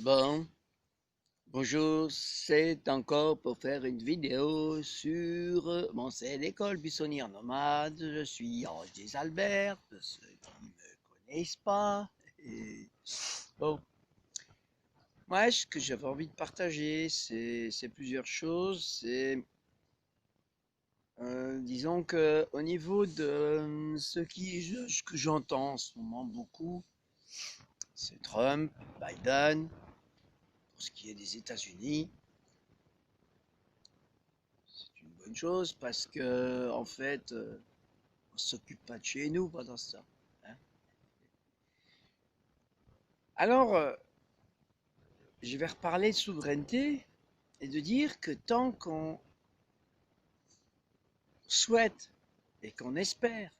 Bon, bonjour, c'est encore pour faire une vidéo sur... Bon, c'est l'école buissonnière nomade, je suis Ange des Alberts, pour ceux qui ne me connaissent pas. Et, bon, moi, ce que j'avais envie de partager, c'est plusieurs choses. C'est, disons que au niveau de ce que j'entends en ce moment beaucoup, c'est Trump, Biden, pour ce qui est des États-Unis. C'est une bonne chose parce que, en fait, on s'occupe pas de chez nous pendant ce temps. Hein. Alors, je vais reparler de souveraineté et de dire que tant qu'on souhaite et qu'on espère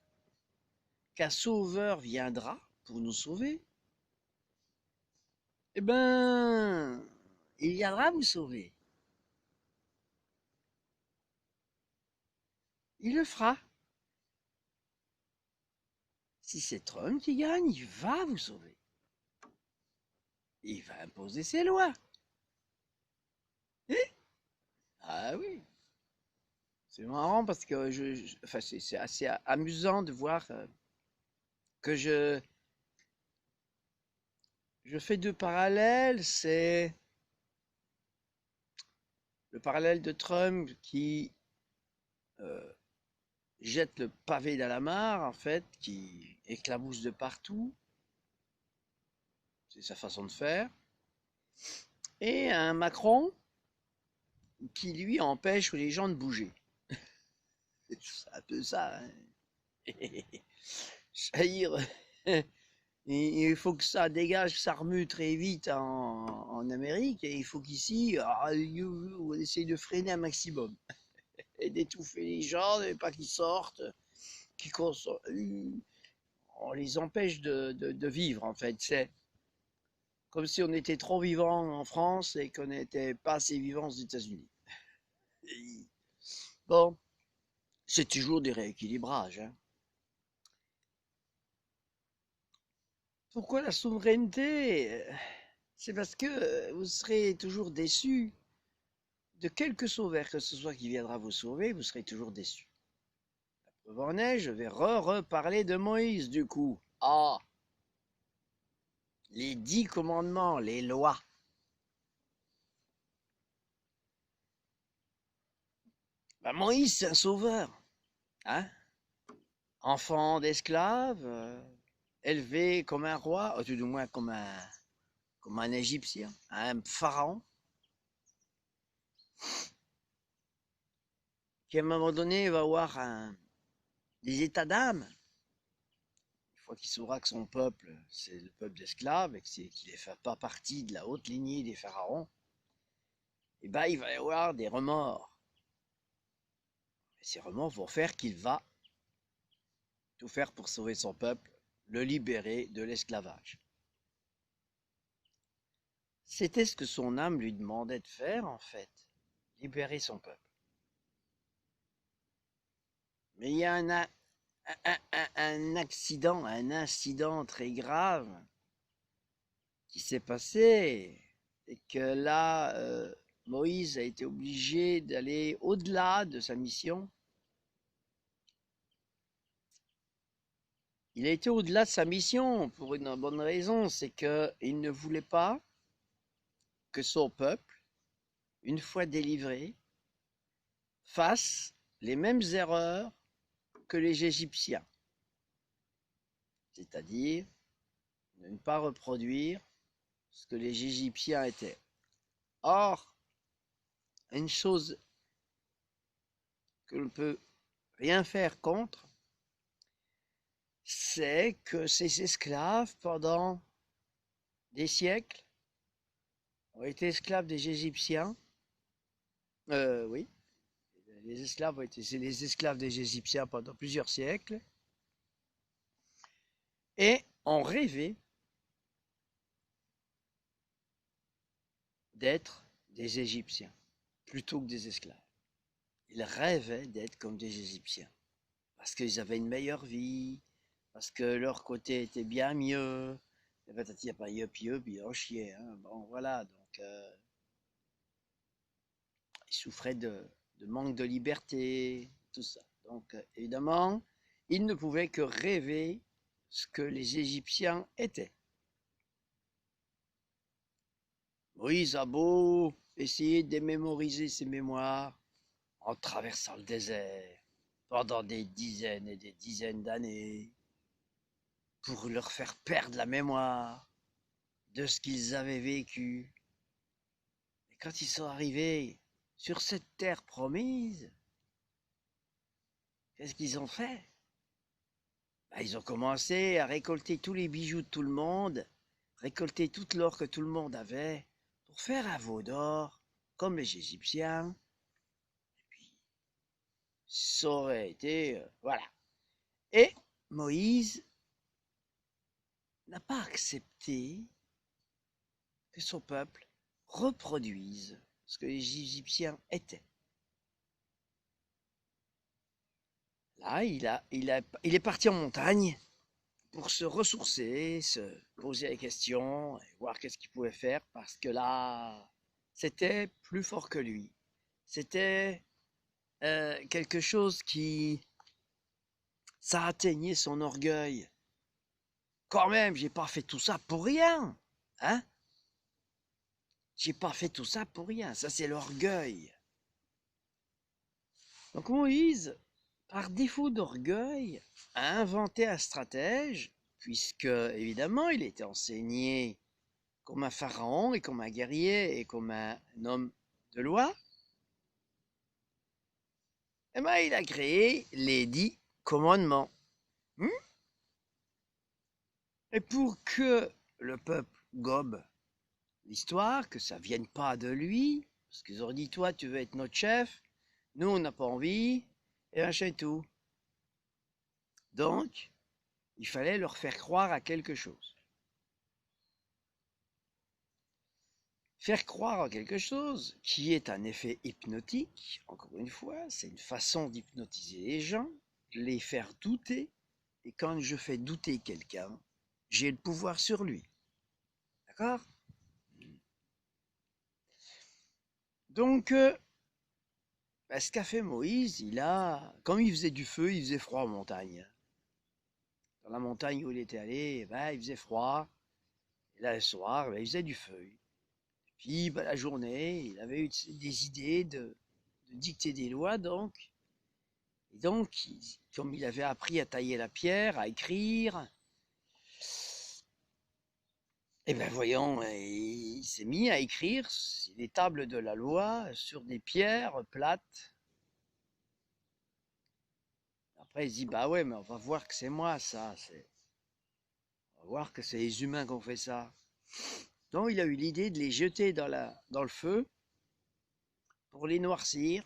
qu'un sauveur viendra pour nous sauver, eh ben, il viendra vous sauver. Il le fera. Si c'est Trump qui gagne, il va vous sauver. Il va imposer ses lois. Eh. Ah oui. C'est marrant parce que enfin, c'est assez amusant de voir que je fais deux parallèles. C'est le parallèle de Trump qui euh, jette le pavé dans la mare, en fait, qui éclabousse de partout. C'est sa façon de faire. Et un Macron qui, lui, empêche les gens de bouger. C'est un peu ça. Hein. C'est-à-dire, il faut que ça dégage, que ça remue très vite en Amérique, et il faut qu'ici, on essaye de freiner un maximum, et d'étouffer les gens, et pas qu'ils sortent, on les empêche de vivre, en fait. C'est comme si on était trop vivant en France et qu'on n'était pas assez vivant aux États-Unis. Bon, c'est toujours des rééquilibrages. Hein. Pourquoi la souveraineté? C'est parce que vous serez toujours déçu de quelque sauveur que ce soit qui viendra vous sauver, vous serez toujours déçu. Preuve en est, je vais reparler de Moïse du coup. Ah, les 10 commandements, les lois. Ben, Moïse, c'est un sauveur. Hein? Enfant d'esclave, élevé comme un roi, ou tout du moins comme un Égyptien, un pharaon, qui à un moment donné va avoir des états d'âme. Une fois qu'il saura que son peuple, c'est le peuple d'esclaves et qu'il ne fait pas partie de la haute lignée des pharaons, et ben il va y avoir des remords. Et ces remords vont faire qu'il va tout faire pour sauver son peuple, le libérer de l'esclavage. C'était ce que son âme lui demandait de faire, en fait, libérer son peuple. Mais il y a un accident, un incident très grave qui s'est passé, et que là, Moïse a été obligé d'aller au-delà de sa mission. Il a été au-delà de sa mission pour une bonne raison, c'est qu'il ne voulait pas que son peuple, une fois délivré, fasse les mêmes erreurs que les Égyptiens, c'est-à-dire ne pas reproduire ce que les Égyptiens étaient. Or, une chose que l'on ne peut rien faire contre, c'est que ces esclaves, pendant des siècles, ont été esclaves des Égyptiens. Oui, les esclaves ont été les esclaves des Égyptiens pendant plusieurs siècles et ont rêvé d'être des Égyptiens plutôt que des esclaves. Ils rêvaient d'être comme des Égyptiens parce qu'ils avaient une meilleure vie, parce que leur côté était bien mieux, Et patati, il en chiait. Hein. Bon, voilà, donc il souffrait de manque de liberté, tout ça. Donc, évidemment, il ne pouvait que rêver ce que les Égyptiens étaient. Moïse a beau essayer de mémoriser ses mémoires en traversant le désert pendant des dizaines et des dizaines d'années pour leur faire perdre la mémoire de ce qu'ils avaient vécu. Et quand ils sont arrivés sur cette terre promise, qu'est-ce qu'ils ont fait? Ils ont commencé à récolter tous les bijoux de tout le monde, récolter toute l'or que tout le monde avait, pour faire un veau d'or, comme les Égyptiens. Et puis, ça aurait été... voilà. Et Moïse n'a pas accepté que son peuple reproduise ce que les Égyptiens étaient. Là, il est parti en montagne pour se ressourcer, se poser des questions, et voir qu'est-ce qu'il pouvait faire, parce que là, c'était plus fort que lui. C'était quelque chose qui, ça atteignait son orgueil. Quand même, j'ai pas fait tout ça pour rien, hein? J'ai pas fait tout ça pour rien. Ça, c'est l'orgueil. Donc Moïse, par défaut d'orgueil, a inventé un stratège, puisque évidemment, il était enseigné comme un pharaon et comme un guerrier et comme un homme de loi. Eh bien, il a créé les 10 commandements. Et pour que le peuple gobe l'histoire, que ça vienne pas de lui, parce qu'ils auraient dit, toi, tu veux être notre chef, nous, on n'a pas envie, et machin et tout. Donc, il fallait leur faire croire à quelque chose. Faire croire à quelque chose qui est un effet hypnotique, encore une fois, c'est une façon d'hypnotiser les gens, les faire douter, et quand je fais douter quelqu'un, j'ai le pouvoir sur lui. D'accord? Donc, ce qu'a fait Moïse, comme il faisait du feu, il faisait froid en montagne. Dans la montagne où il était allé, il faisait froid. Et là, le soir, il faisait du feu. Puis, la journée, il avait eu des idées de dicter des lois, donc. Et donc, comme il avait appris à tailler la pierre, à écrire, voyons, il s'est mis à écrire les tables de la loi sur des pierres plates. Après, il se dit, ouais, mais on va voir que c'est moi, ça. On va voir que c'est les humains qui ont fait ça. Donc, il a eu l'idée de les jeter dans le feu pour les noircir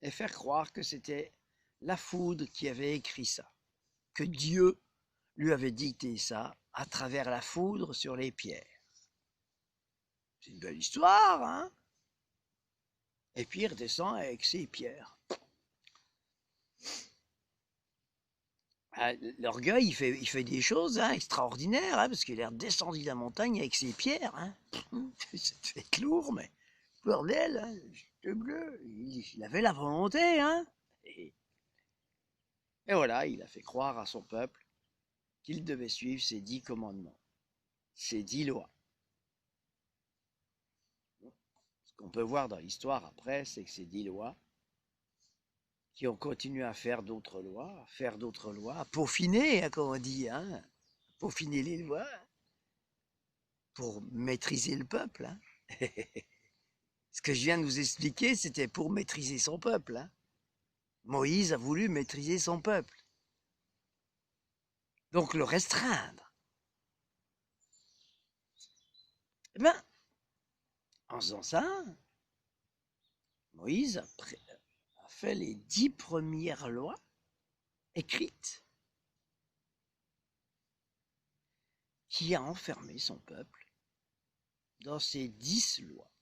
et faire croire que c'était la foudre qui avait écrit ça, que Dieu lui avait dicté ça à travers la foudre sur les pierres. C'est une belle histoire, hein? Et puis il redescend avec ses pierres. L'orgueil, il fait des choses extraordinaires, parce qu'il est redescendu de la montagne avec ses pierres. Ça te fait être lourd, mais bordel, bleu, il avait la volonté. Et voilà, il a fait croire à son peuple qu'il devait suivre ses 10 commandements, ses 10 lois. Ce qu'on peut voir dans l'histoire après, c'est que ces 10 lois, qui ont continué à faire d'autres lois, à peaufiner, comme on dit, peaufiner les lois, pour maîtriser le peuple. Ce que je viens de vous expliquer, c'était pour maîtriser son peuple. Moïse a voulu maîtriser son peuple. Donc le restreindre. Eh bien, en faisant ça, Moïse a fait les 10 premières lois écrites qui a enfermé son peuple dans ces 10 lois.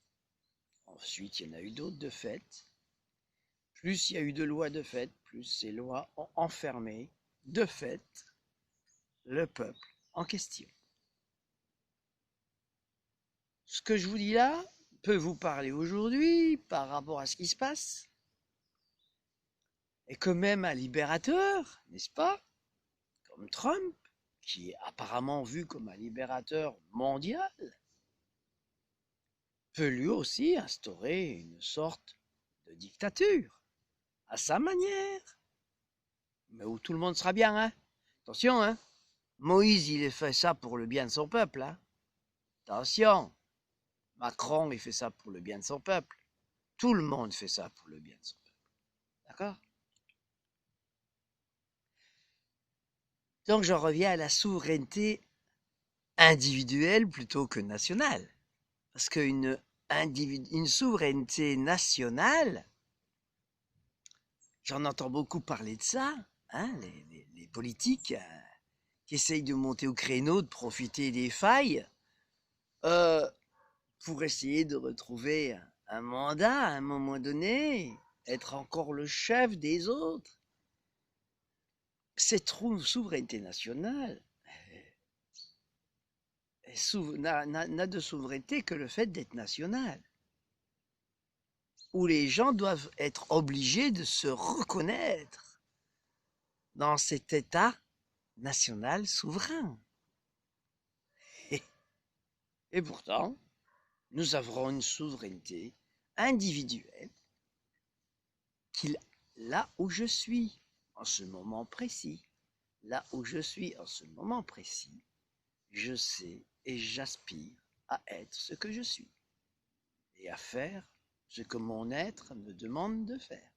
Ensuite, il y en a eu d'autres de fait. Plus il y a eu de lois de fait, plus ces lois ont enfermé de fait le peuple en question. ce que je vous dis là peut vous parler aujourd'hui par rapport à ce qui se passe. Et que même un libérateur, n'est-ce pas, comme Trump, qui est apparemment vu comme un libérateur mondial, peut lui aussi instaurer une sorte de dictature, à sa manière, mais où tout le monde sera bien, hein. Attention, hein. Moïse, il a fait ça pour le bien de son peuple, hein. Attention. Macron, il fait ça pour le bien de son peuple. Tout le monde fait ça pour le bien de son peuple. D'accord? Donc, j'en reviens à la souveraineté individuelle plutôt que nationale. Parce qu'une souveraineté nationale, j'en entends beaucoup parler de ça, hein, les politiques qui essayent de monter au créneau, de profiter des failles, pour essayer de retrouver un mandat à un moment donné, être encore le chef des autres. Cette souveraineté nationale n'a de souveraineté que le fait d'être national, où les gens doivent être obligés de se reconnaître dans cet État national souverain. Et pourtant, nous avons une souveraineté individuelle là où je suis, en ce moment précis, là où je suis en ce moment précis, je sais et j'aspire à être ce que je suis et à faire ce que mon être me demande de faire.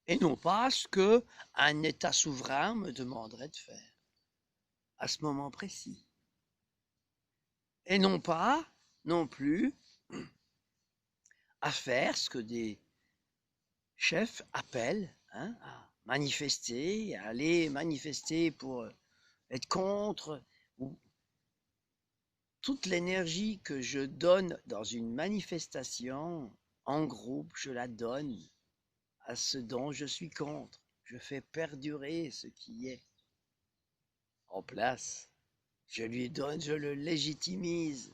Et non pas ce qu'un État souverain me demanderait de faire à ce moment précis. Et non pas, non plus, à faire ce que des chefs appellent, hein, à manifester, à aller manifester pour être contre, ou toute l'énergie que je donne dans une manifestation en groupe, je la donne à ce dont je suis contre. Je fais perdurer ce qui est en place. Je lui donne, je le légitimise.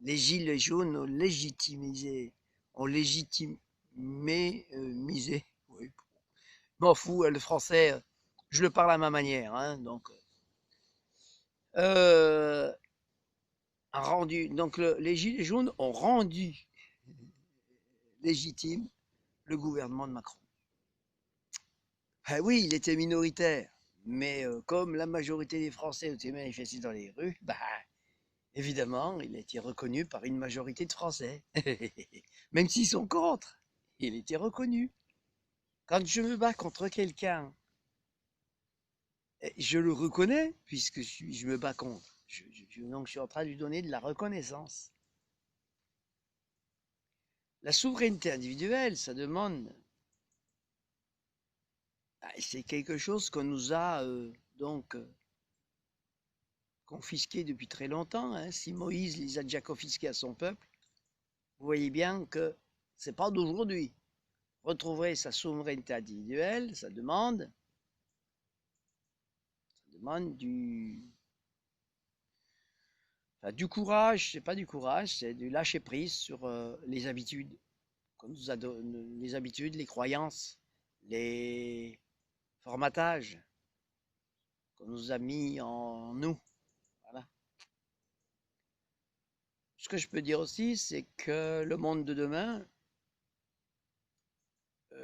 Les gilets jaunes ont légitimisé, ont légitimé, misé. Oui. M'en fous, le français, je le parle à ma manière, hein, donc. Donc les gilets jaunes ont rendu légitime le gouvernement de Macron. Ah oui, il était minoritaire, mais comme la majorité des Français ont été manifestés dans les rues, bah évidemment, il a été reconnu par une majorité de Français. Même s'ils sont contre, il était reconnu. Quand je me bats contre quelqu'un, je le reconnais, puisque je me bats contre. Donc je suis en train de lui donner de la reconnaissance. La souveraineté individuelle, ça demande... C'est quelque chose qu'on nous a confisqué depuis très longtemps. Hein. Si Moïse les a déjà confisqués à son peuple, vous voyez bien que c'est pas d'aujourd'hui. Retrouver sa souveraineté individuelle, ça demande du courage. C'est pas du courage, c'est du lâcher prise sur les habitudes qu'on nous a les habitudes, les croyances, les formatages qu'on nous a mis en nous. Voilà. Ce que je peux dire aussi, c'est que le monde de demain,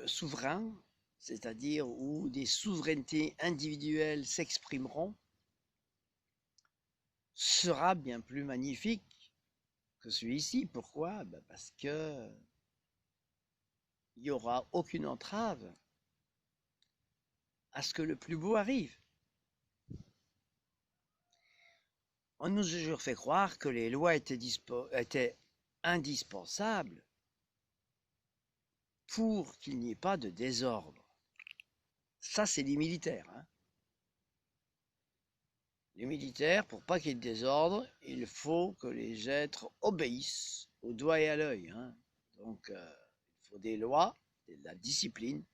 souverain, c'est-à-dire où des souverainetés individuelles s'exprimeront, sera bien plus magnifique que celui-ci. Pourquoi? Parce que il n'y aura aucune entrave à ce que le plus beau arrive. On nous a toujours fait croire que les lois étaient indispensables pour qu'il n'y ait pas de désordre. Ça, c'est les militaires. Hein. Les militaires, pour pas qu'il y ait de désordre, il faut que les êtres obéissent au doigt et à l'œil. Hein. Donc, il faut des lois, de la discipline,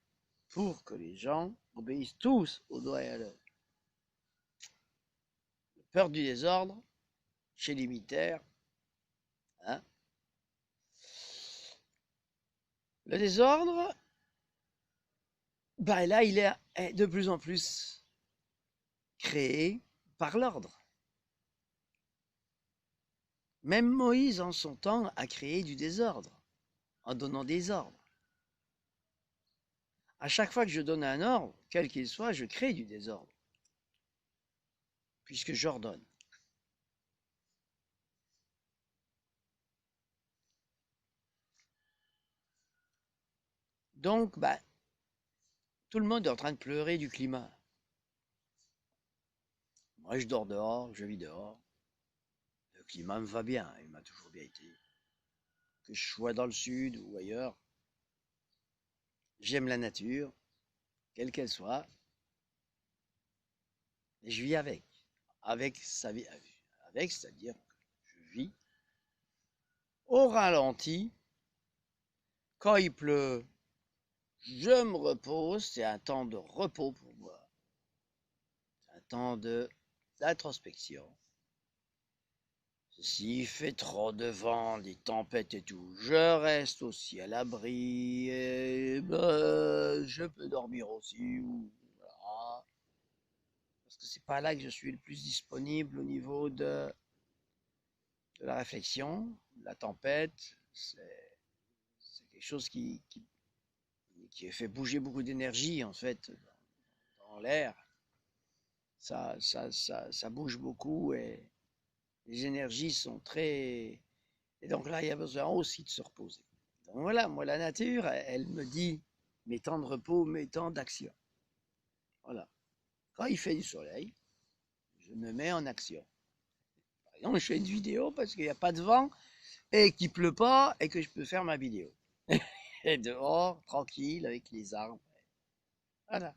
pour que les gens obéissent tous au doigt et à l'œil. La peur du désordre, chez les militaires, Hein. Le désordre, ben là, il est de plus en plus créé par l'ordre. Même Moïse, en son temps, a créé du désordre, en donnant des ordres. À chaque fois que je donne un ordre, quel qu'il soit, je crée du désordre, puisque j'ordonne. Donc, ben, tout le monde est en train de pleurer du climat. Moi, je dors dehors, je vis dehors. Le climat me va bien, il m'a toujours bien été. Que je sois dans le sud ou ailleurs, j'aime la nature, quelle qu'elle soit, et je vis avec. Avec, c'est-à-dire que je vis au ralenti. Quand il pleut, je me repose, c'est un temps de repos pour moi, c'est un temps d'introspection. S'il fait trop de vent, des tempêtes et tout, je reste aussi à l'abri et ben, je peux dormir aussi. Voilà. Parce que c'est pas là que je suis le plus disponible au niveau de la réflexion. La tempête, c'est quelque chose qui fait bouger beaucoup d'énergie en fait dans l'air. Ça bouge beaucoup et les énergies sont très... Et donc là, il y a besoin aussi de se reposer. Donc voilà, moi, la nature, elle me dit mes temps de repos, mes temps d'action. Voilà. Quand il fait du soleil, je me mets en action. Par exemple, je fais une vidéo parce qu'il n'y a pas de vent et qu'il ne pleut pas et que je peux faire ma vidéo. Et dehors, tranquille, avec les arbres. Voilà.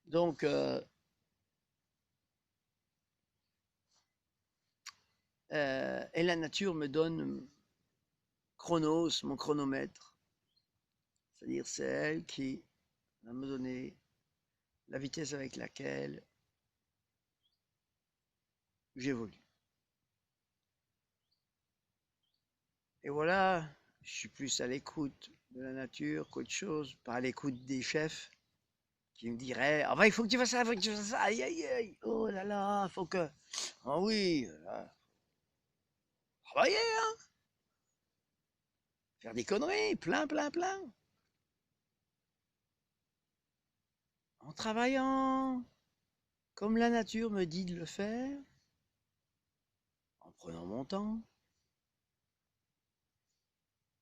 Donc, et la nature me donne chronos, mon chronomètre. C'est-à-dire, c'est elle qui va me donner la vitesse avec laquelle j'évolue. Et voilà, je suis plus à l'écoute de la nature qu'autre chose, pas à l'écoute des chefs qui me diraient ah ben, il faut que tu fasses ça, il faut que tu fasses ça, aïe aïe aïe, oh là là, il faut que. Ah oui, là, travailler, hein, faire des conneries, plein, plein, plein. En travaillant comme la nature me dit de le faire, en prenant mon temps.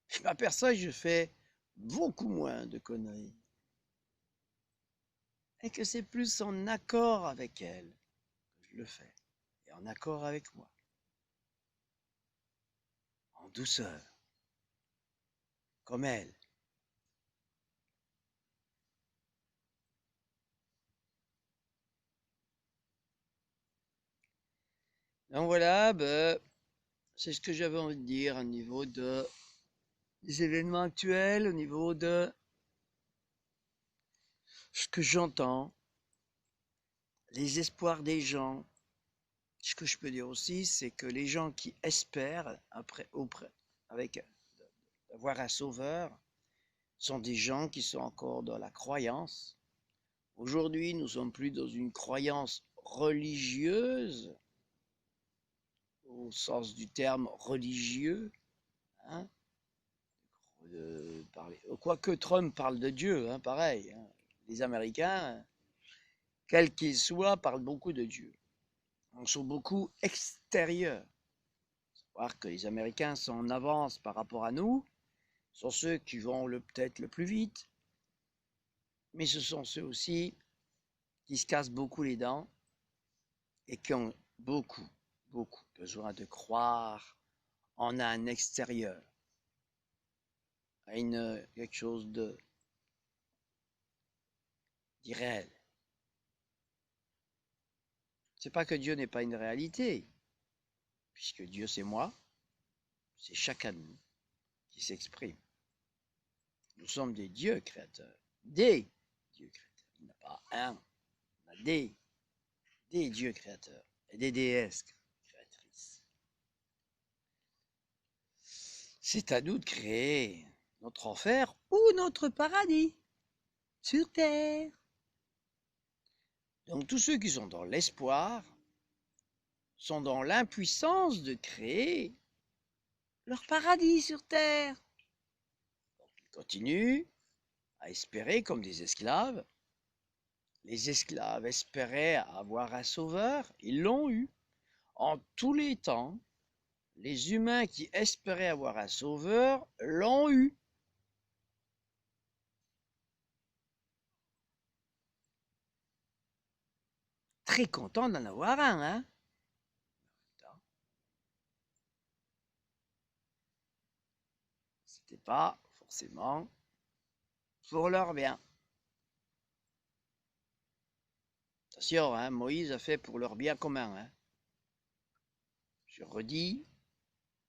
Je m'aperçois que je fais beaucoup moins de conneries. Et que c'est plus en accord avec elle que je le fais. Et en accord avec moi. En douceur. Comme elle. Donc voilà, ben, c'est ce que j'avais envie de dire au niveau des événements actuels, au niveau de ce que j'entends, les espoirs des gens. Ce que je peux dire aussi, c'est que les gens qui espèrent avec d'avoir un sauveur sont des gens qui sont encore dans la croyance. Aujourd'hui, nous sommes plus dans une croyance religieuse, au sens du terme religieux, hein, quoique Trump parle de Dieu, hein, pareil. Hein. Les Américains, quels qu'ils soient, parlent beaucoup de Dieu. Ils sont beaucoup extérieurs. Il faut voir que les Américains sont en avance par rapport à nous, sont ceux qui vont peut-être le plus vite, mais ce sont ceux aussi qui se cassent beaucoup les dents et qui ont beaucoup, beaucoup besoin de croire en un extérieur, à quelque chose d'irréel. C'est pas que Dieu n'est pas une réalité, puisque Dieu c'est moi, c'est chacun de nous qui s'exprime. Nous sommes des dieux créateurs, des dieux créateurs. Il n'y en a pas un, il y en a des dieux créateurs et des déesses créatrices. C'est à nous de créer notre enfer ou notre paradis sur terre. Donc tous ceux qui sont dans l'espoir sont dans l'impuissance de créer leur paradis sur terre. Donc, ils continuent à espérer comme des esclaves. Les esclaves espéraient avoir un sauveur, ils l'ont eu. En tous les temps, les humains qui espéraient avoir un sauveur l'ont eu. Très content d'en avoir un, hein? C'était pas forcément pour leur bien. Attention, hein, Moïse a fait pour leur bien commun. Hein. Je redis,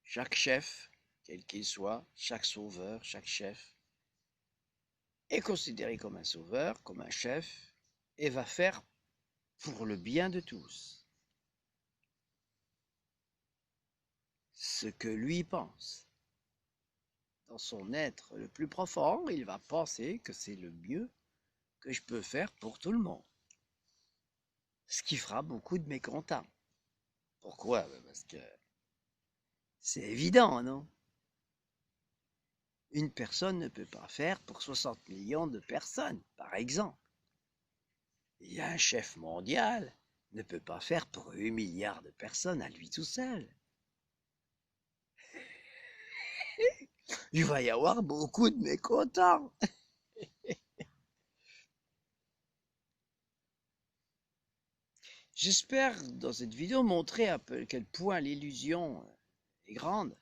chaque chef, quel qu'il soit, chaque sauveur, chaque chef, est considéré comme un sauveur, comme un chef, et va faire pour le bien de tous ce que lui pense. Dans son être le plus profond, il va penser que c'est le mieux que je peux faire pour tout le monde. Ce qui fera beaucoup de mécontents. Pourquoi? Parce que c'est évident, non? Une personne ne peut pas faire pour 60 millions de personnes, par exemple. Et un chef mondial ne peut pas faire pour 8 milliards de personnes à lui tout seul. Il va y avoir beaucoup de mécontents. J'espère dans cette vidéo montrer à quel point l'illusion est grande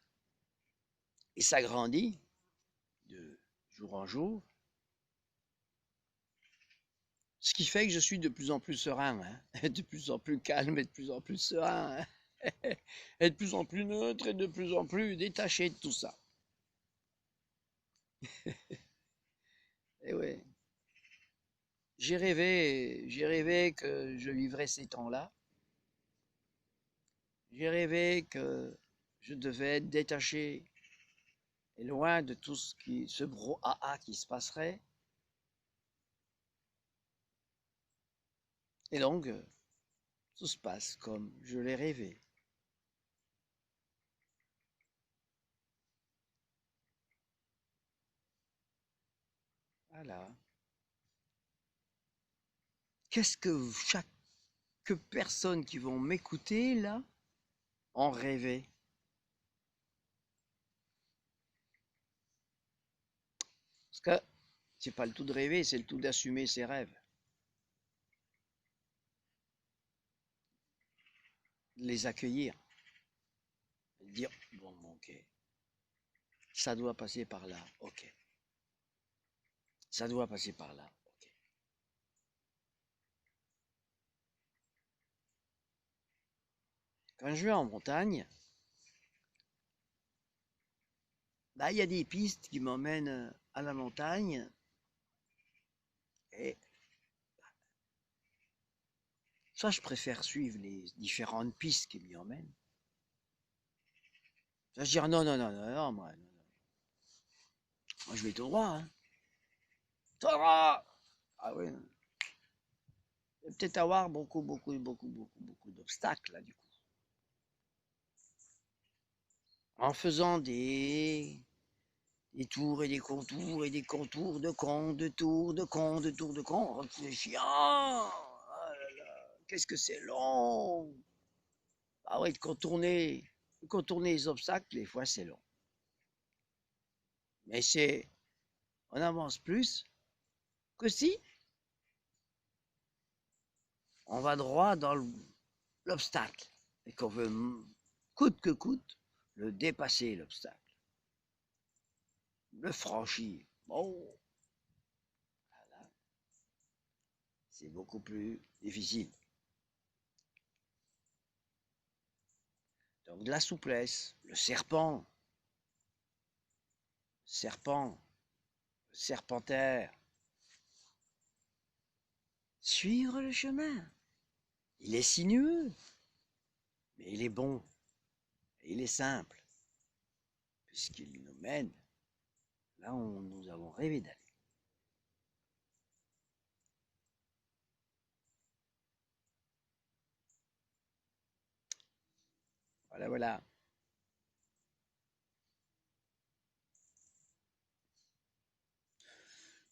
et s'agrandit de jour en jour. Ce qui fait que je suis de plus en plus serein, hein, de plus en plus calme et de plus en plus serein, hein, et de plus en plus neutre et de plus en plus détaché de tout ça. Et ouais, j'ai rêvé que je vivrais ces temps-là. J'ai rêvé que je devais être détaché et loin de tout ce brouhaha qui se passerait. Et donc, tout se passe comme je l'ai rêvé. Voilà. Qu'est-ce que chaque personne qui vont m'écouter là en rêvé? Parce que c'est pas le tout de rêver, c'est le tout d'assumer ses rêves. De les accueillir. De dire, bon, ok, ça doit passer par là, ok. Ça doit passer par là, ok. Quand je vais en montagne, bah, il y a des pistes qui m'emmènent à la montagne et ça, je préfère suivre les différentes pistes qui m'y emmènent. Ça, je dire non, non, non, non, non, moi, non, non. Moi je vais tout droit, hein. Tout droit! Ah oui. Il va peut-être avoir beaucoup d'obstacles là, du coup. En faisant des tours et des contours et des contours de con, de tours, de con, de tours, de con, en réfléchissant. Ah là là, qu'est-ce que c'est long! Ah oui, de contourner les obstacles, des fois c'est long. Mais on avance plus que si on va droit dans l'obstacle et qu'on veut coûte que coûte le dépasser l'obstacle, le franchir. Bon, voilà, c'est beaucoup plus difficile. Donc de la souplesse, le serpentaire, suivre le chemin. Il est sinueux, mais il est bon, et il est simple. puisqu'il nous mène là où nous avons rêvé d'aller. Voilà, voilà.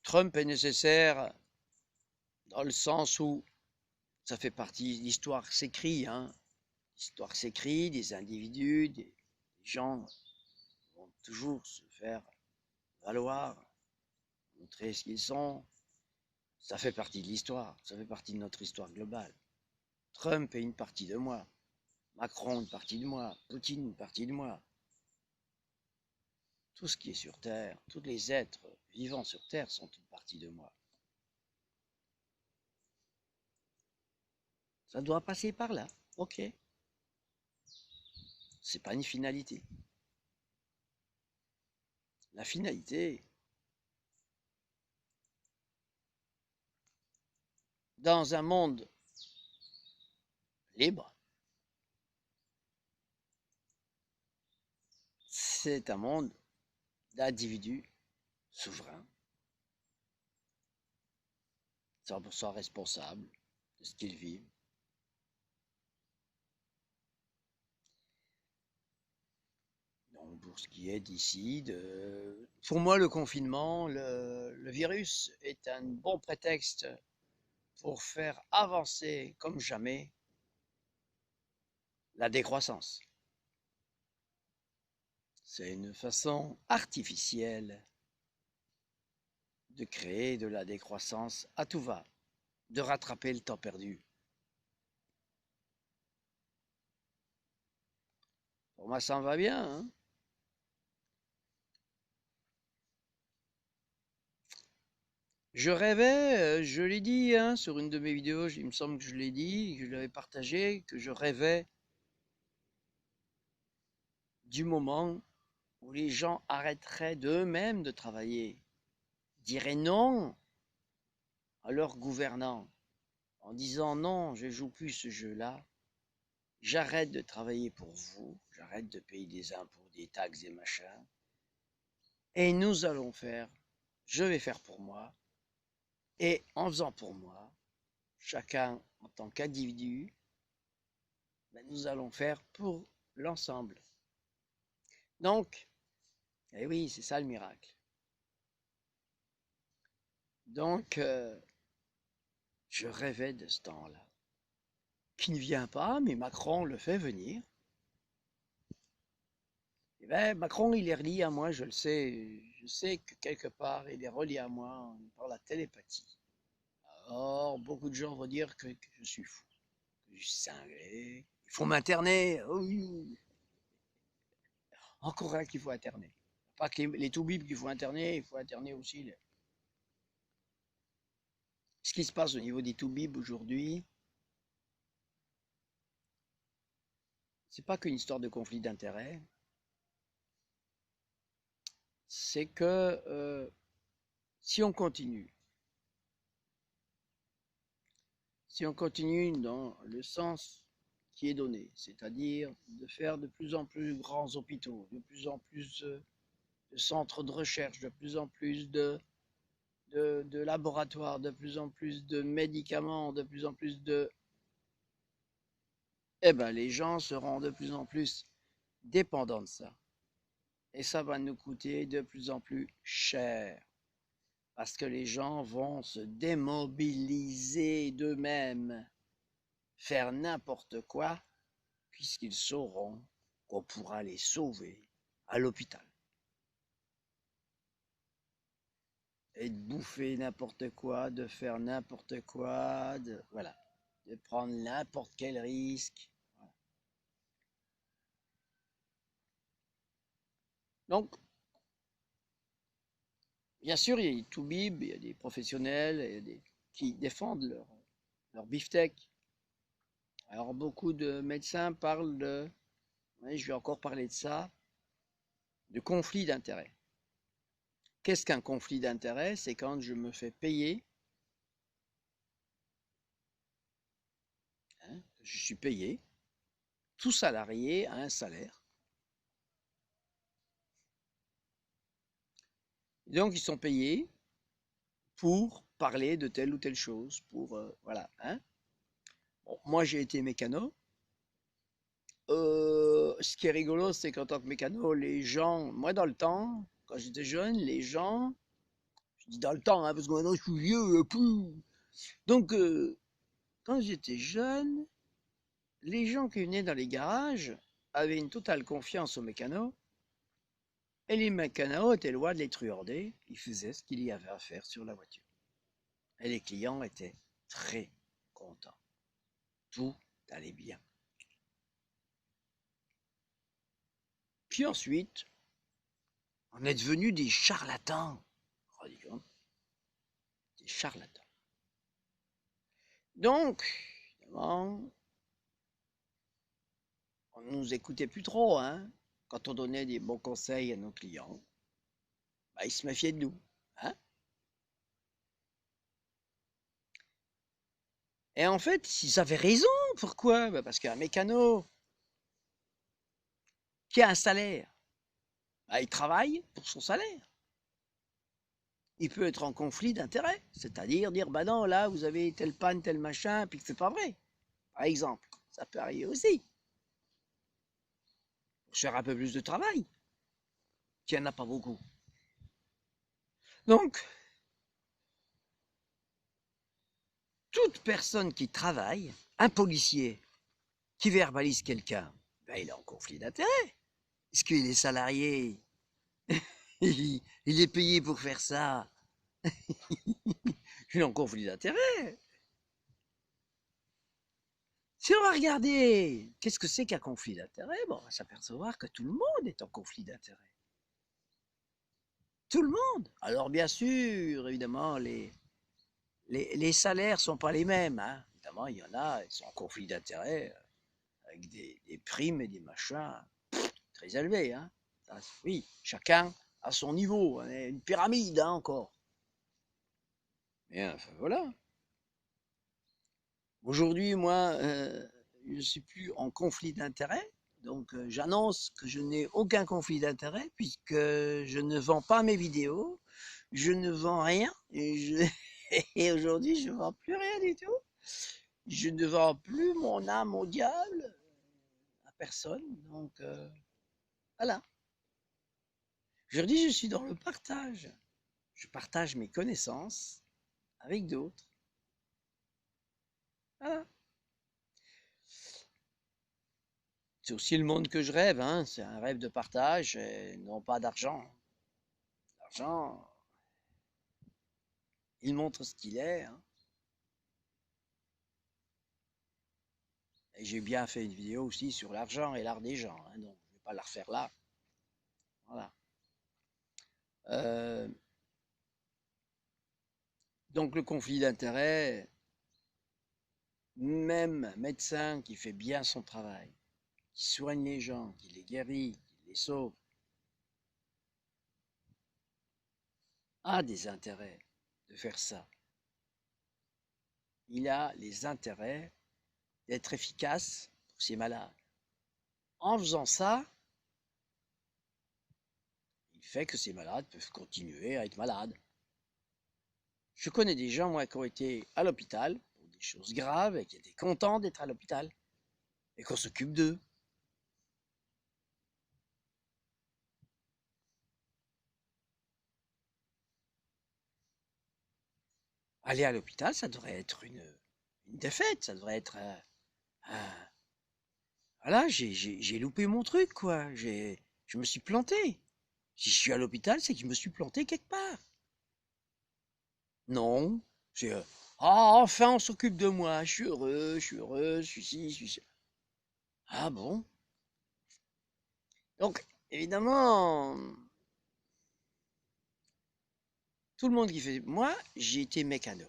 Trump est nécessaire dans le sens où ça fait partie, l'histoire s'écrit, hein. L'histoire s'écrit, des individus, des gens vont toujours se faire valoir, montrer ce qu'ils sont. Ça fait partie de l'histoire, ça fait partie de notre histoire globale. Trump est une partie de moi, Macron une partie de moi, Poutine une partie de moi. Tout ce qui est sur Terre, tous les êtres vivants sur Terre sont une partie de moi. Ça doit passer par là, ok. C'est pas une finalité. La finalité, dans un monde libre, c'est un monde d'individus souverains, 100% responsables de ce qu'ils vivent. Donc, pour ce qui est d'ici, pour moi, le confinement, le virus est un bon prétexte pour faire avancer comme jamais la décroissance. C'est une façon artificielle de créer de la décroissance à tout va, de rattraper le temps perdu. Pour moi, ça en va bien, hein. Je rêvais, je l'ai dit hein, sur une de mes vidéos, il me semble que je l'ai dit, que je l'avais partagé, que je rêvais du moment où les gens arrêteraient d'eux-mêmes de travailler, diraient non à leurs gouvernants, en disant non, je ne joue plus ce jeu-là, j'arrête de travailler pour vous, j'arrête de payer des impôts, des taxes et machins, et nous allons faire, je vais faire pour moi, et en faisant pour moi, chacun en tant qu'individu, ben, nous allons faire pour l'ensemble. Donc, eh oui, c'est ça le miracle. Donc, je rêvais de ce temps-là, qui ne vient pas, mais Macron le fait venir. Eh ben, Macron, il est relié à moi, je le sais. Je sais que quelque part, il est relié à moi par la télépathie. Or, beaucoup de gens vont dire que je suis fou, que je suis cinglé. Il faut m'interner. Oh oui. Encore un qu'il faut interner. Pas que les toubibs qu'il faut interner, il faut interner aussi ce qui se passe au niveau des toubibs aujourd'hui. C'est pas qu'une histoire de conflit d'intérêts. C'est que si on continue dans le sens qui est donné, c'est-à-dire de faire de plus en plus grands hôpitaux, de plus en plus de centres de recherche, de plus en plus de laboratoires, de plus en plus de médicaments, de plus en plus de... Eh ben, les gens seront de plus en plus dépendants de ça. Et ça va nous coûter de plus en plus cher. Parce que les gens vont se démobiliser d'eux-mêmes, faire n'importe quoi, puisqu'ils sauront qu'on pourra les sauver à l'hôpital. Et de bouffer n'importe quoi, de faire n'importe quoi, voilà, de prendre n'importe quel risque. Voilà. Donc, bien sûr, il y a des toubibs, il y a des professionnels qui défendent leur beefsteak. Alors, beaucoup de médecins parlent de, oui, je vais encore parler de ça, de conflit d'intérêts. Qu'est-ce qu'un conflit d'intérêts? C'est quand je me fais payer, hein, je suis payé, tout salarié a un salaire. Et donc, ils sont payés pour parler de telle ou telle chose, pour, voilà, hein. Bon, moi, j'ai été mécano. Ce qui est rigolo, c'est qu'en tant que mécano, les gens, moi, dans le temps, quand j'étais jeune, les gens, je dis dans le temps, hein, parce que maintenant, je suis vieux, plus. Donc, quand j'étais jeune, les gens qui venaient dans les garages avaient une totale confiance aux mécanos, et les mécanos étaient loin de les truander, ils faisaient ce qu'il y avait à faire sur la voiture. Et les clients étaient très contents. Tout allait bien. Puis ensuite, on est devenus des charlatans. Des charlatans. Donc, évidemment, on ne nous écoutait plus trop, hein. Quand on donnait des bons conseils à nos clients, bah, ils se méfiaient de nous, hein. Et en fait, ils avaient raison. Pourquoi? Bah, parce qu'un mécano qui a un salaire, bah, il travaille pour son salaire. Il peut être en conflit d'intérêts, c'est-à-dire dire, bah non, là, vous avez telle panne, tel machin, puis que c'est pas vrai. Par exemple, ça peut arriver aussi. Pour faire un peu plus de travail, qu'il n'y en a pas beaucoup. Donc, toute personne qui travaille, un policier qui verbalise quelqu'un, ben, il est en conflit d'intérêts. Est-ce qu'il est salarié? il est payé pour faire ça. Il est en conflit d'intérêts. Si on va regarder, qu'est-ce que c'est qu'un conflit d'intérêts? Bon, on va s'apercevoir que tout le monde est en conflit d'intérêts. Tout le monde. Alors bien sûr, évidemment, les salaires ne sont pas les mêmes, hein. Évidemment, il y en a, ils sont en conflit d'intérêts avec des primes et des machins très élevés, hein. Ça, oui, chacun à son niveau, on est une pyramide, hein, encore. Mais enfin, voilà. Aujourd'hui, moi, je ne suis plus en conflit d'intérêts. Donc, j'annonce que je n'ai aucun conflit d'intérêts puisque je ne vends pas mes vidéos, je ne vends rien et aujourd'hui, je ne vends plus rien du tout. Je ne vends plus mon âme au diable à personne. Donc, voilà. Aujourd'hui, je suis dans le partage. Je partage mes connaissances avec d'autres. Voilà. C'est aussi le monde que je rêve, hein. C'est un rêve de partage et non pas d'argent. L'argent, il montre ce qu'il est, hein. Et j'ai bien fait une vidéo aussi sur l'argent et l'art des gens, hein, donc je ne vais pas la refaire là. Voilà. Euh, donc le conflit d'intérêts, même un médecin qui fait bien son travail, qui soigne les gens, qui les guérit, qui les sauve, a des intérêts de faire ça. Il a les intérêts d'être efficace pour ses malades. En faisant ça, il fait que ces malades peuvent continuer à être malades. Je connais des gens, moi, qui ont été à l'hôpital pour des choses graves et qui étaient contents d'être à l'hôpital et qu'on s'occupe d'eux. Aller à l'hôpital, ça devrait être une défaite, ça devrait être voilà, j'ai loupé mon truc, quoi. Je me suis planté. Si je suis à l'hôpital, c'est que je me suis planté quelque part. Non, c'est ah, enfin on s'occupe de moi, je suis heureux, je suis ci, je suis ça. Ah bon? Donc, évidemment, tout le monde qui fait. Moi, j'ai été mécano.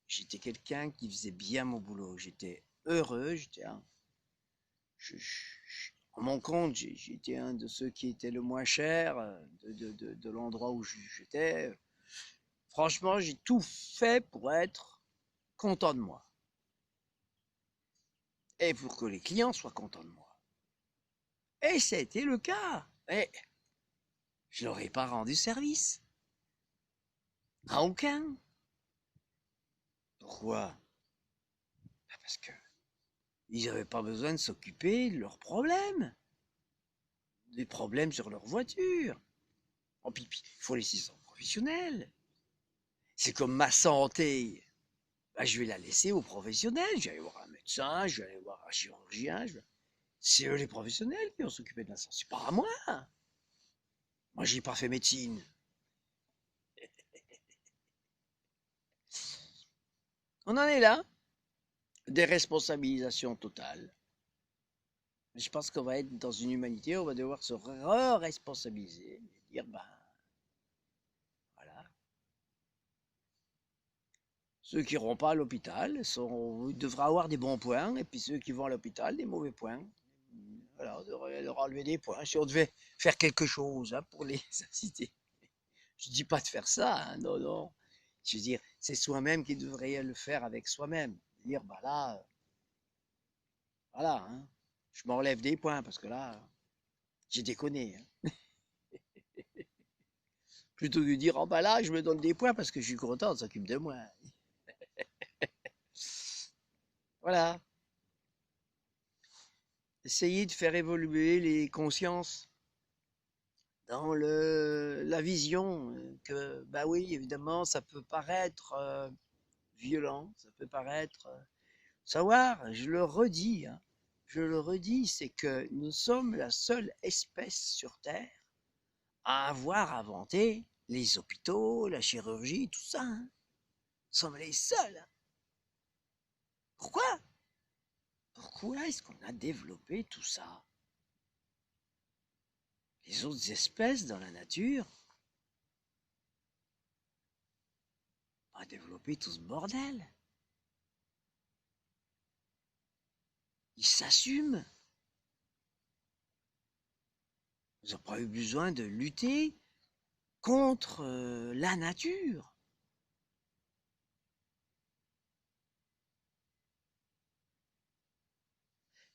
J'étais quelqu'un qui faisait bien mon boulot. J'étais heureux, j'étais en mon compte, j'étais un de ceux qui étaient le moins cher de l'endroit où j'étais. Franchement, j'ai tout fait pour être content de moi. Et pour que les clients soient contents de moi. Et ça a été le cas. Et je n'aurais pas rendu service. À aucun. Pourquoi? Parce que ils n'avaient pas besoin de s'occuper de leurs problèmes, des problèmes sur leur voiture. En pipi, il faut laisser ça aux professionnels. C'est comme ma santé. Ben, je vais la laisser aux professionnels. Je vais aller voir un médecin, je vais aller voir un chirurgien. C'est eux les professionnels qui vont s'occuper de la santé. C'est pas à moi. Moi, j'ai pas fait médecine. On en est là. Déresponsabilisation totale. Je pense qu'on va être dans une humanité, on va devoir se re-responsabiliser. Dire, ben, voilà. Ceux qui n'iront pas à l'hôpital devraient avoir des bons points, et puis ceux qui vont à l'hôpital, des mauvais points. Voilà, on devrait leur enlever des points. Si on devait faire quelque chose pour les inciter. Je ne dis pas de faire ça, hein, non, non. Je veux dire, c'est soi-même qui devrait le faire avec soi-même. Dire, bah là, voilà, hein, je m'enlève des points parce que là, j'ai déconné. Hein. Plutôt que de dire, oh bah là, je me donne des points parce que je suis content, on s'occupe de moi. Voilà. Essayer de faire évoluer les consciences dans la vision que, bah oui, évidemment, ça peut paraître violent, ça peut paraître... savoir, hein, je le redis, c'est que nous sommes la seule espèce sur Terre à avoir inventé les hôpitaux, la chirurgie, tout ça. Hein. Nous sommes les seuls. Hein. Pourquoi? Pourquoi est-ce qu'on a développé tout ça? Les autres espèces dans la nature ont développé tout ce bordel. Ils s'assument. Ils n'ont pas eu besoin de lutter contre la nature.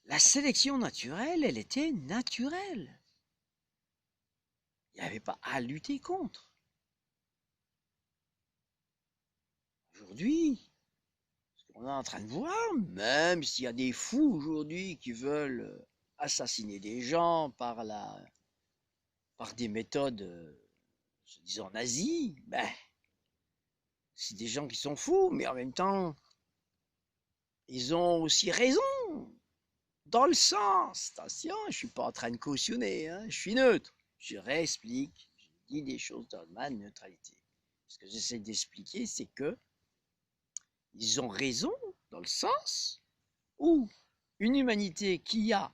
La sélection naturelle, elle était naturelle. Il n'y avait pas à lutter contre. Aujourd'hui, ce qu'on est en train de voir, même s'il y a des fous aujourd'hui qui veulent assassiner des gens par des méthodes, disons, nazies, ben, c'est des gens qui sont fous, mais en même temps, ils ont aussi raison. Dans le sens, attention, je ne suis pas en train de cautionner, hein, je suis neutre. Je réexplique, je dis des choses dans ma neutralité. Ce que j'essaie d'expliquer, c'est que ils ont raison dans le sens où une humanité qui a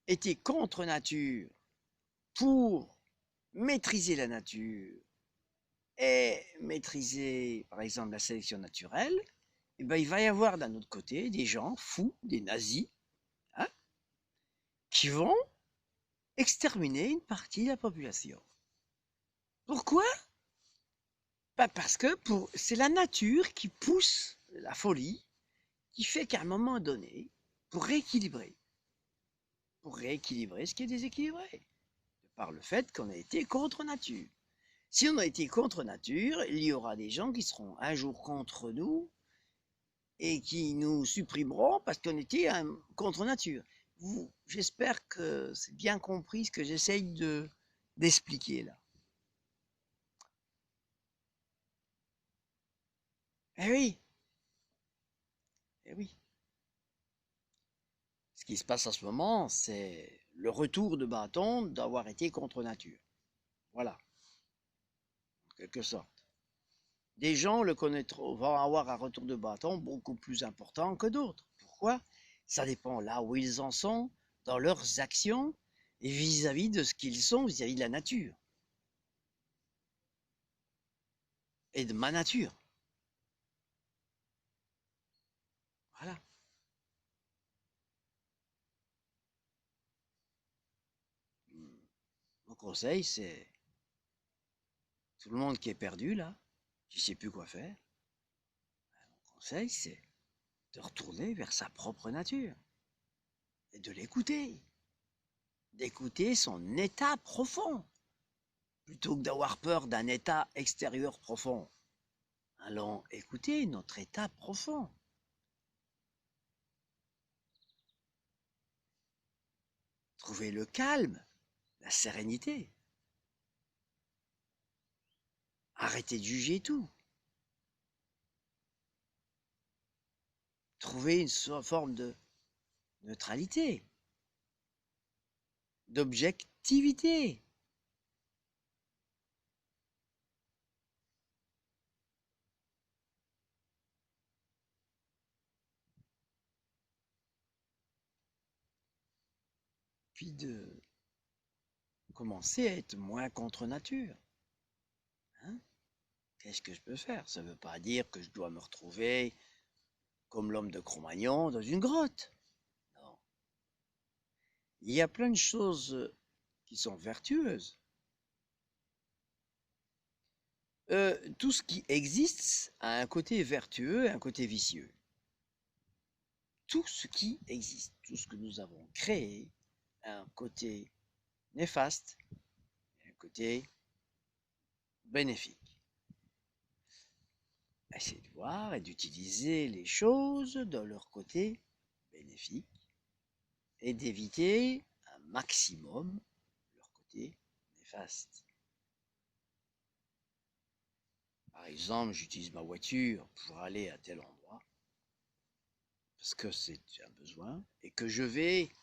été contre nature pour maîtriser la nature et maîtriser, par exemple, la sélection naturelle, eh ben, il va y avoir d'un autre côté des gens fous, des nazis, hein, qui vont exterminer une partie de la population. Pourquoi? Bah parce que c'est la nature qui pousse la folie, qui fait qu'à un moment donné, pour rééquilibrer ce qui est déséquilibré, par le fait qu'on a été contre nature. Si on a été contre nature, il y aura des gens qui seront un jour contre nous et qui nous supprimeront parce qu'on était contre nature. J'espère que c'est bien compris ce que j'essaye d'expliquer là. Eh oui, eh oui. Ce qui se passe en ce moment, c'est le retour de bâton d'avoir été contre nature. Voilà, en quelque sorte. Des gens le connaîtront, vont avoir un retour de bâton beaucoup plus important que d'autres. Pourquoi? Ça dépend là où ils en sont dans leurs actions et vis-à-vis de ce qu'ils sont vis-à-vis de la nature et de ma nature. Voilà. Mon conseil, c'est tout le monde qui est perdu là, qui ne sait plus quoi faire. Mon conseil, c'est de retourner vers sa propre nature et de l'écouter, d'écouter son état profond, plutôt que d'avoir peur d'un état extérieur profond. allons écouter notre état profond. Trouver le calme, la sérénité. Arrêter de juger tout. Trouver une forme de neutralité, d'objectivité. Puis de commencer à être moins contre nature. Hein? Qu'est-ce que je peux faire? Ça ne veut pas dire que je dois me retrouver comme l'homme de Cro-Magnon dans une grotte. Non. Il y a plein de choses qui sont vertueuses. Tout ce qui existe a un côté vertueux et un côté vicieux. Tout ce qui existe, tout ce que nous avons créé a un côté néfaste et un côté bénéfique. Essayez de voir et d'utiliser les choses dans leur côté bénéfique et d'éviter un maximum leur côté néfaste. Par exemple, j'utilise ma voiture pour aller à tel endroit parce que c'est un besoin et que je vais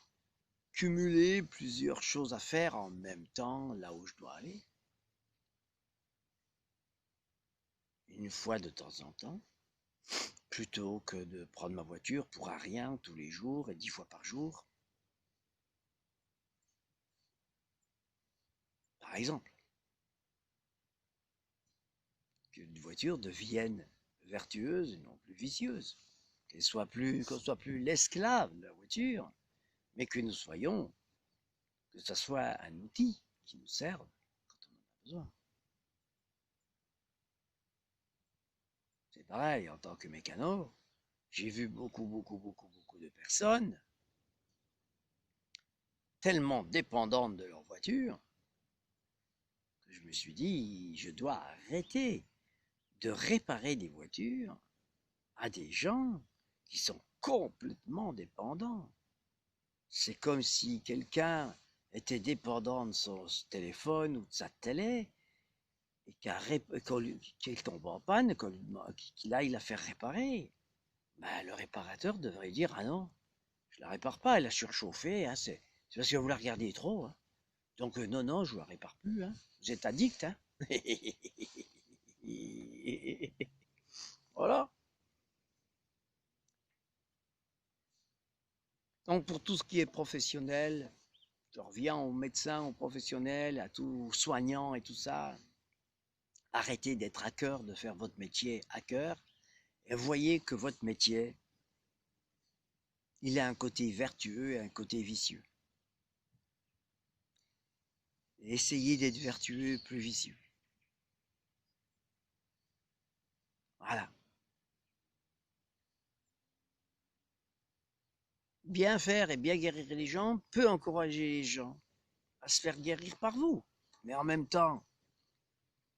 cumuler plusieurs choses à faire en même temps là où je dois aller. Une fois de temps en temps, plutôt que de prendre ma voiture pour un rien tous les jours et 10 fois par jour. Par exemple, qu'une voiture devienne vertueuse et non plus vicieuse, qu'on soit plus l'esclave de la voiture, mais que nous soyons, que ce soit un outil qui nous serve quand on en a besoin. C'est pareil, en tant que mécano, j'ai vu beaucoup de personnes tellement dépendantes de leur voiture que je me suis dit, je dois arrêter de réparer des voitures à des gens qui sont complètement dépendants. C'est comme si quelqu'un était dépendant de son téléphone ou de sa télé et qu'il tombe en panne, qu'il aille la faire réparer. Ben, le réparateur devrait dire: ah non, je la répare pas, elle a surchauffé, hein, c'est parce que vous la regardez trop. Hein. Donc non, je la répare plus. Hein. Vous êtes addict. Hein. Voilà. Donc pour tout ce qui est professionnel, je reviens aux médecins, aux professionnels, à tous soignants et tout ça. Arrêtez d'être hacker, de faire votre métier hacker, et voyez que votre métier, il a un côté vertueux et un côté vicieux. Et essayez d'être vertueux plus vicieux. Voilà. Bien faire et bien guérir les gens peut encourager les gens à se faire guérir par vous. Mais en même temps,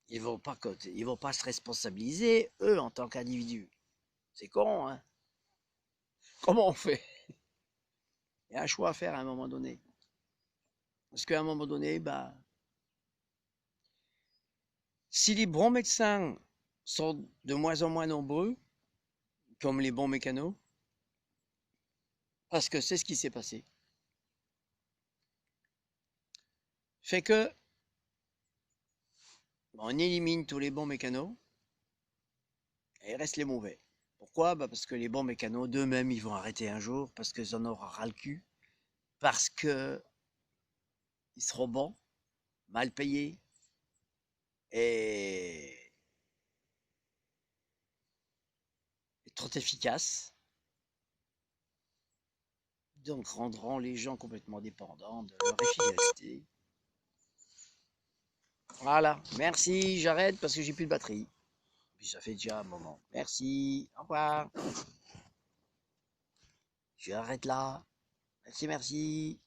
ils vont pas se responsabiliser, eux, en tant qu'individus. C'est con, hein? Comment on fait? Il y a un choix à faire à un moment donné. Parce qu'à un moment donné, bah, si les bons médecins sont de moins en moins nombreux, comme les bons mécanos, parce que c'est ce qui s'est passé, fait que on élimine tous les bons mécanos et il reste les mauvais. Pourquoi? Bah parce que les bons mécanos d'eux-mêmes ils vont arrêter un jour parce qu'ils en auront ras le cul, parce que ils seront bons, mal payés et trop efficaces, donc rendront les gens complètement dépendants de leur efficacité. Voilà, merci, j'arrête parce que j'ai plus de batterie. Puis ça fait déjà un moment. Merci, au revoir. J'arrête là. Merci.